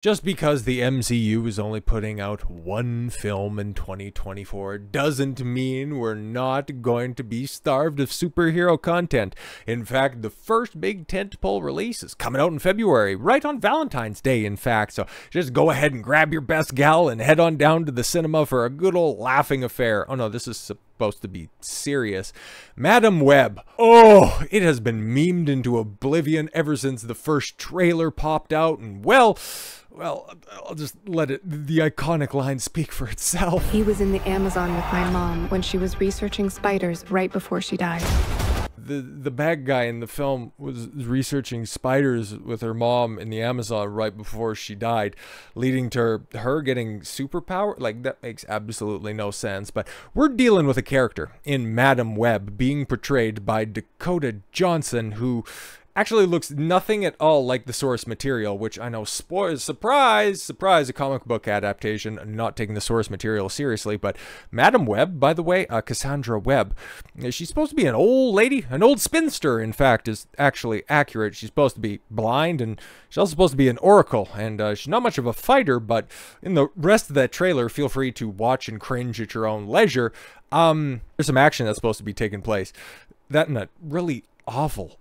Just because the MCU is only putting out one film in 2024 doesn't mean we're not going to be starved of superhero content. In fact, the first big tentpole release is coming out in February, right on Valentine's Day, in fact. So just go ahead and grab your best gal and head on down to the cinema for a good old laughing affair. Oh no, this is supposed to be serious. Madam Web. Oh, it has been memed into oblivion ever since the first trailer popped out, and well, I'll just let the iconic line speak for itself. He was in the Amazon with my mom when she was researching spiders right before she died. The bad guy in the film was researching spiders with her mom in the Amazon right before she died, leading to her getting superpower. Like, that makes absolutely no sense. But we're dealing with a character in Madam Web being portrayed by Dakota Johnson, who actually looks nothing at all like the source material, which I know, surprise, surprise, a comic book adaptation, not taking the source material seriously. But Madam Web, by the way, Cassandra Webb, she's supposed to be an old lady, an old spinster, in fact, is actually accurate. She's supposed to be blind, and she's also supposed to be an oracle, and she's not much of a fighter, but in the rest of that trailer, feel free to watch and cringe at your own leisure. There's some action that's supposed to be taking place. That and a really awful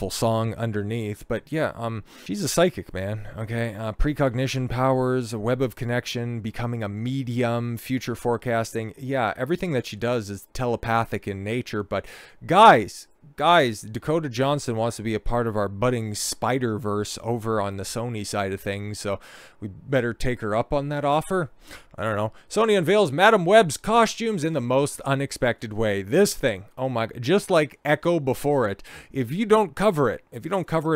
song underneath. But yeah, she's a psychic, man. Okay, precognition powers, a web of connection, becoming a medium, future forecasting. Yeah, everything that she does is telepathic in nature. But guys, Dakota Johnson wants to be a part of our budding Spiderverse over on the Sony side of things, so we better take her up on that offer. I don't know. Sony unveils Madam Web's costumes in the most unexpected way. This thing, oh my, just like Echo before it, if you don't cover it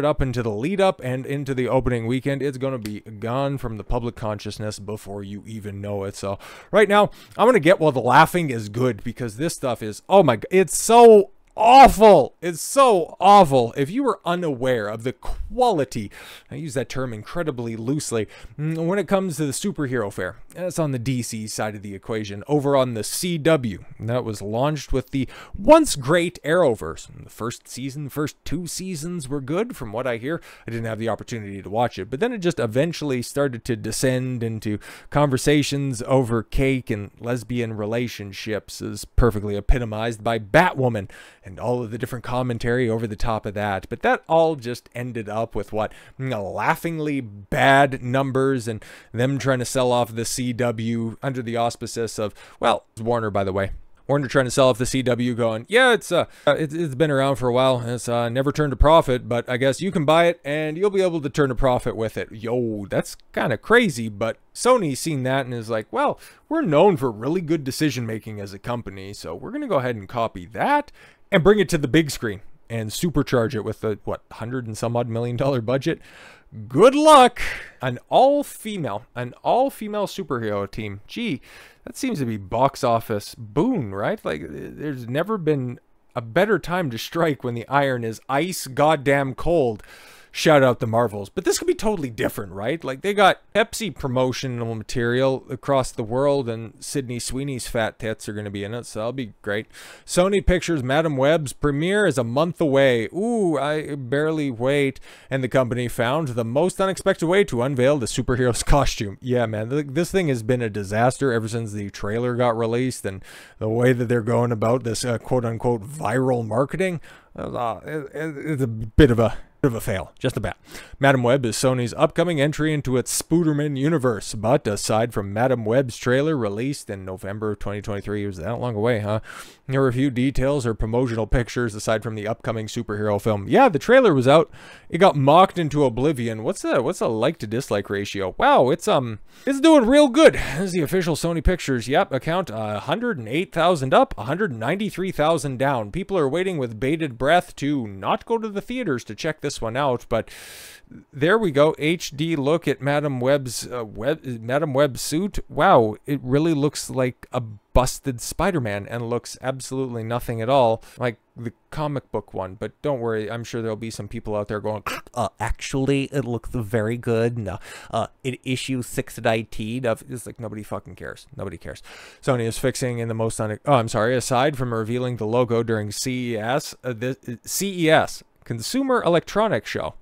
up into the lead up and into the opening weekend, it's going to be gone from the public consciousness before you even know it. So right now, I'm going to get while the laughing is good, because this stuff is, oh my god, it's so awful. It's so awful. If you were unaware of the quality, I use that term incredibly loosely, when it comes to the superhero fare, that's on the DC side of the equation. Over on the CW, that was launched with the once great Arrowverse. The first season, the first 2 seasons were good from what I hear. I didn't have the opportunity to watch it, but then it just eventually started to descend into conversations over cake and lesbian relationships, as perfectly epitomized by Batwoman and all of the different commentary over the top of that. But that all just ended up with what, laughingly bad numbers, and them trying to sell off the CW under the auspices of, well, Warner, by the way. Warner trying to sell off the CW, going, yeah, it's been around for a while, it's never turned a profit, but I guess you can buy it and you'll be able to turn a profit with it. Yo, that's kind of crazy. But Sony's seen that and is like, well, we're known for really good decision making as a company, so we're gonna go ahead and copy that and bring it to the big screen and supercharge it with the, what, $100 and some odd million budget. Good luck. An all-female superhero team. Gee, that seems to be box office boon, right? Like, there's never been a better time to strike when the iron is ice goddamn cold. Shout out the Marvels. But this could be totally different, right? Like, they got Pepsi promotional material across the world, and Sydney Sweeney's fat tits are going to be in it, so that'll be great. Sony Pictures Madam Web's premiere is a month away. Ooh, I barely wait. And the company found the most unexpected way to unveil the superhero's costume. Yeah, man, this thing has been a disaster ever since the trailer got released, and the way that they're going about this quote-unquote viral marketing, it's a bit of a fail, just about. Madam Web is Sony's upcoming entry into its Spooderman universe, but aside from Madam Web's trailer released in November of 2023, it was that long away, huh? There were a few details or promotional pictures aside from the upcoming superhero film. Yeah, the trailer was out. It got mocked into oblivion. What's a like to dislike ratio? Wow, it's doing real good. This is the official Sony Pictures, yep, account. 108,000 up, 193,000 down. People are waiting with bated breath to not go to the theaters to check this one out, but there we go. HD look at Madam Web's suit. Wow, it really looks like a busted Spider-Man and looks absolutely nothing at all like the comic book one. But don't worry, I'm sure there'll be some people out there going, actually, it looks very good. No, in issue 6 at IT, it's like, nobody fucking cares. Nobody cares. Sony is fixing in the most aside from revealing the logo during CES, Consumer Electronics Show.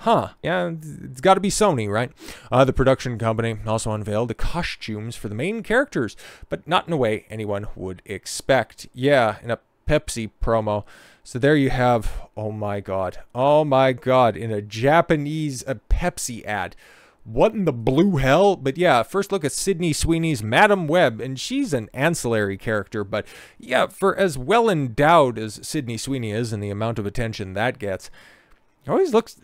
Huh. Yeah, it's got to be Sony, right? The production company also unveiled the costumes for the main characters, but not in a way anyone would expect. Yeah, in a Pepsi promo. So there you have, oh my god, in a Japanese Pepsi ad. What in the blue hell? But yeah, first look at Sydney Sweeney's Madam Web, and she's an ancillary character, but yeah, for as well endowed as Sydney Sweeney is and the amount of attention that gets, it always looks...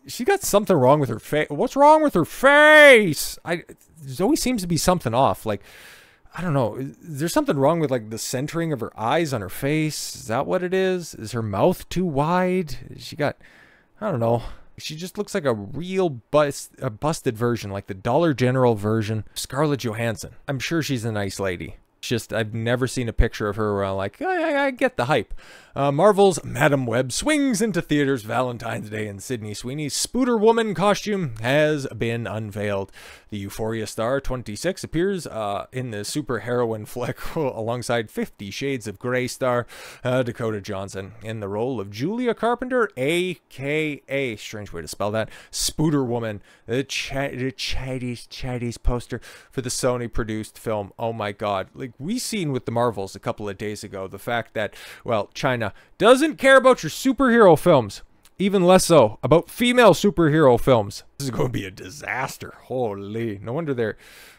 She got something wrong with her face. What's wrong with her face? There always seems to be something off. Like, I don't know. Is there something wrong with like the centering of her eyes on her face? Is that what it is? Is her mouth too wide? She got, I don't know. She just looks like a real busted version, like the Dollar General version. Scarlett Johansson. I'm sure she's a nice lady. Just, I've never seen a picture of her where I'm like, I get the hype. Marvel's Madam Web swings into theaters Valentine's Day, and Sydney Sweeney's Spooder Woman costume has been unveiled. The Euphoria star, 26, appears in the superheroine flick alongside 50 Shades of Grey star Dakota Johnson in the role of Julia Carpenter, a.k.a., strange way to spell that, Spooder Woman, the Chinese poster for the Sony-produced film. Oh my god. Like, we seen with the Marvels a couple of days ago, the fact that, well, China doesn't care about your superhero films. Even less so about female superhero films. This is going to be a disaster. Holy. No wonder they're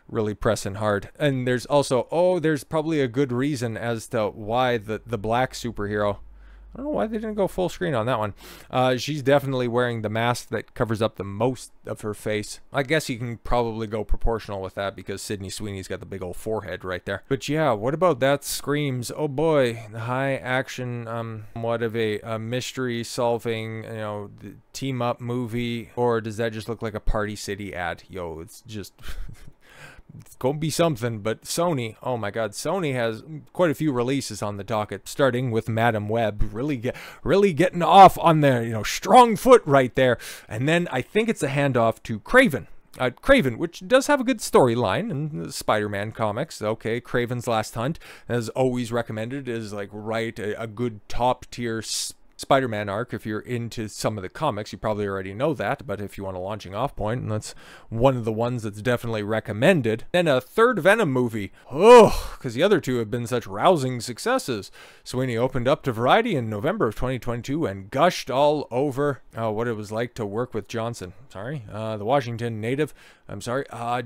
really pressing hard. And there's also, there's probably a good reason as to why the black superhero... I don't know why they didn't go full screen on that one. She's definitely wearing the mask that covers up the most of her face. I guess you can probably go proportional with that because Sydney Sweeney's got the big old forehead right there. But yeah, what about that screams? Oh boy, the high action, what of a mystery solving, team up movie, or does that just look like a Party City ad? Yo, it's just... It's going to be something, but Sony, oh my god, Sony has quite a few releases on the docket, starting with Madam Web, really getting off on their, strong foot right there. And then I think it's a handoff to Craven. Craven, which does have a good storyline in the Spider-Man comics. Okay, Craven's Last Hunt, as always recommended, is like a good top-tier Spider-Man arc. If you're into some of the comics, you probably already know that, but if you want a launching off point, and that's one of the ones that's definitely recommended. Then a third Venom movie. Oh, because the other two have been such rousing successes. Sweeney opened up to Variety in November of 2022 and gushed all over what it was like to work with Johnson. The Washington native,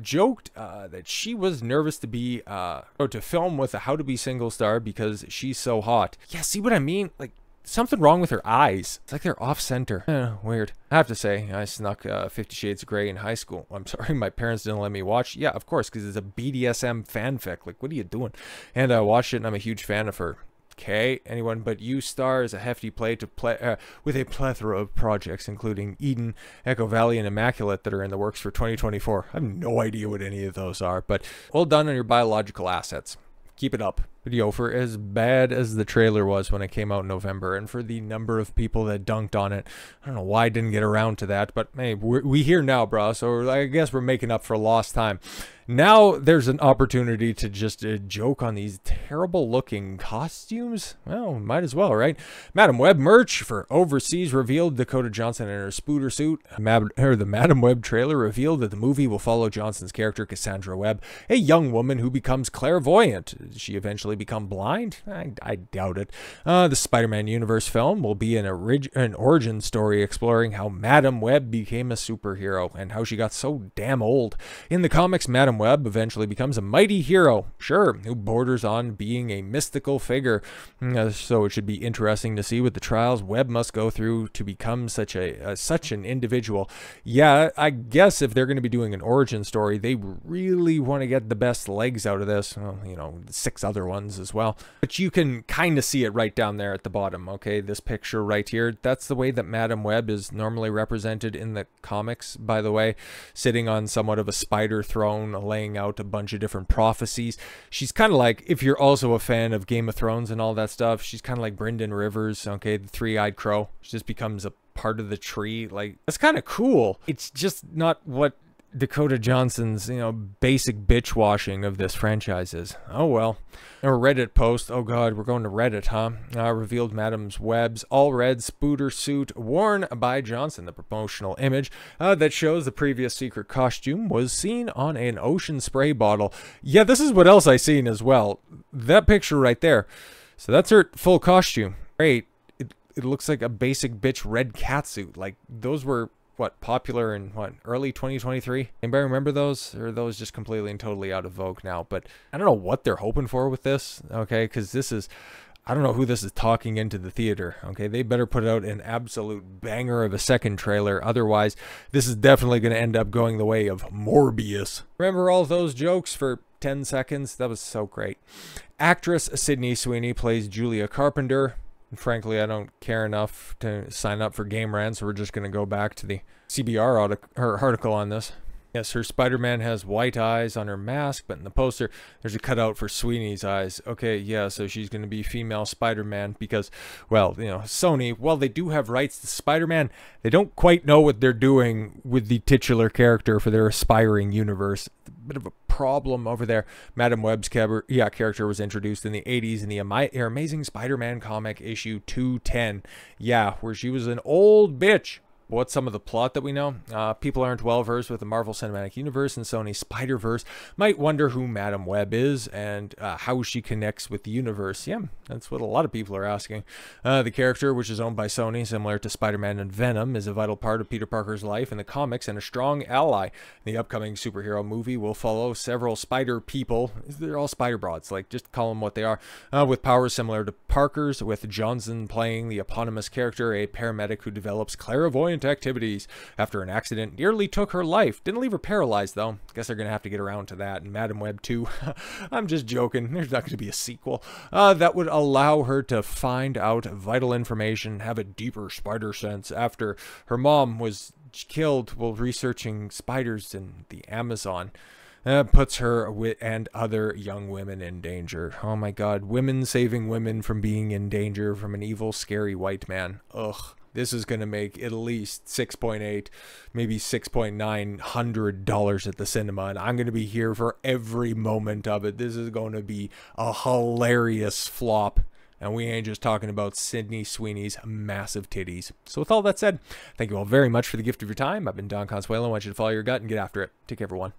joked that she was nervous to film with a How to Be Single star because she's so hot. Yeah, see what I mean? Like, something wrong with her eyes. It's like they're off-center. Weird. I have to say, I snuck 50 Shades of Grey in high school. I'm sorry, my parents didn't let me watch. Yeah, of course, because it's a BDSM fanfic. Like, what are you doing? And I watched it, and I'm a huge fan of her. Okay, Anyone But You star is a hefty play with a plethora of projects, including Eden, Echo Valley, and Immaculate that are in the works for 2024. I have no idea what any of those are, but well done on your biological assets. Keep it up. But for as bad as the trailer was when it came out in November, and for the number of people that dunked on it, I don't know why I didn't get around to that, but hey, we here now, bro, so I guess we're making up for lost time. Now there's an opportunity to just joke on these terrible looking costumes. Well, might as well, right? Madam Web merch for overseas revealed Dakota Johnson in her Spooder suit. The Madam Web trailer revealed that the movie will follow Johnson's character Cassandra Webb, a young woman who becomes clairvoyant. Does she eventually become blind? I doubt it. The Spider-Man universe film will be an origin story exploring how Madam Web became a superhero and how she got so damn old. In the comics, Madam Web eventually becomes a mighty hero, sure, who borders on being a mystical figure. So it should be interesting to see what the trials Web must go through to become such an individual. Yeah, I guess if they're going to be doing an origin story, they really want to get the best legs out of this. Well, 6 other ones as well. But you can kind of see it right down there at the bottom, okay? This picture right here, that's the way that Madam Web is normally represented in the comics, by the way, sitting on somewhat of a spider throne, laying out a bunch of different prophecies. She's kind of like, if you're also a fan of Game of Thrones and all that stuff, she's kind of like Brynden Rivers, okay, the three-eyed crow. She just becomes a part of the tree. Like, that's kind of cool. It's just not what Dakota Johnson's, basic bitch washing of this franchise is. Oh well. A Reddit post, oh god, we're going to Reddit, huh? Revealed Madam Web's all-red spooter suit worn by Johnson. The promotional image that shows the previous secret costume was seen on an ocean spray bottle. Yeah, this is what else I seen as well. That picture right there. So that's her full costume. Great. It looks like a basic bitch red catsuit. Like, those were... what, popular in early 2023? Anybody remember those? Or are those just completely and totally out of vogue now? But I don't know what they're hoping for with this, okay? Because this is, I don't know who this is talking into the theater, okay? They better put out an absolute banger of a second trailer. Otherwise, this is definitely going to end up going the way of Morbius. Remember all those jokes for 10 seconds? That was so great. Actress Sydney Sweeney plays Julia Carpenter. And frankly, I don't care enough to sign up for Game Rant, so we're just going to go back to the CBR article on this. Yes, her Spider-Man has white eyes on her mask, but in the poster, there's a cutout for Sweeney's eyes. Okay, yeah, so she's going to be female Spider-Man because, well, Sony, while they do have rights to Spider-Man, they don't quite know what they're doing with the titular character for their aspiring universe. A bit of a problem over there. Madam Web's character was introduced in the 80s in the Amazing Spider-Man comic issue 210. Yeah, where she was an old bitch. What's some of the plot that we know? People aren't well versed with the Marvel Cinematic Universe and Sony's Spiderverse might wonder who Madam Web is and how she connects with the universe. Yeah, that's what a lot of people are asking. The character, which is owned by Sony, similar to Spider-Man and Venom, is a vital part of Peter Parker's life in the comics and a strong ally. The upcoming superhero movie will follow several spider people. They're all spider broads, like just call them what they are, with powers similar to Parker's, with Johnson playing the eponymous character, a paramedic who develops clairvoyant activities after an accident nearly took her life. Didn't leave her paralyzed though. Guess they're gonna have to get around to that. And Madam Web 2, I'm just joking, there's not gonna be a sequel that would allow her to find out vital information, have a deeper spider sense after her mom was killed while researching spiders in the Amazon. Puts her and other young women in danger. Oh my god, women saving women from being in danger from an evil, scary white man. Ugh. This is going to make at least 6.8, maybe $6,900 at the cinema, and I'm going to be here for every moment of it. This is going to be a hilarious flop, and we ain't just talking about Sydney Sweeney's massive titties. So with all that said, thank you all very much for the gift of your time. I've been Don Consuelo. I want you to follow your gut and get after it. Take care, everyone.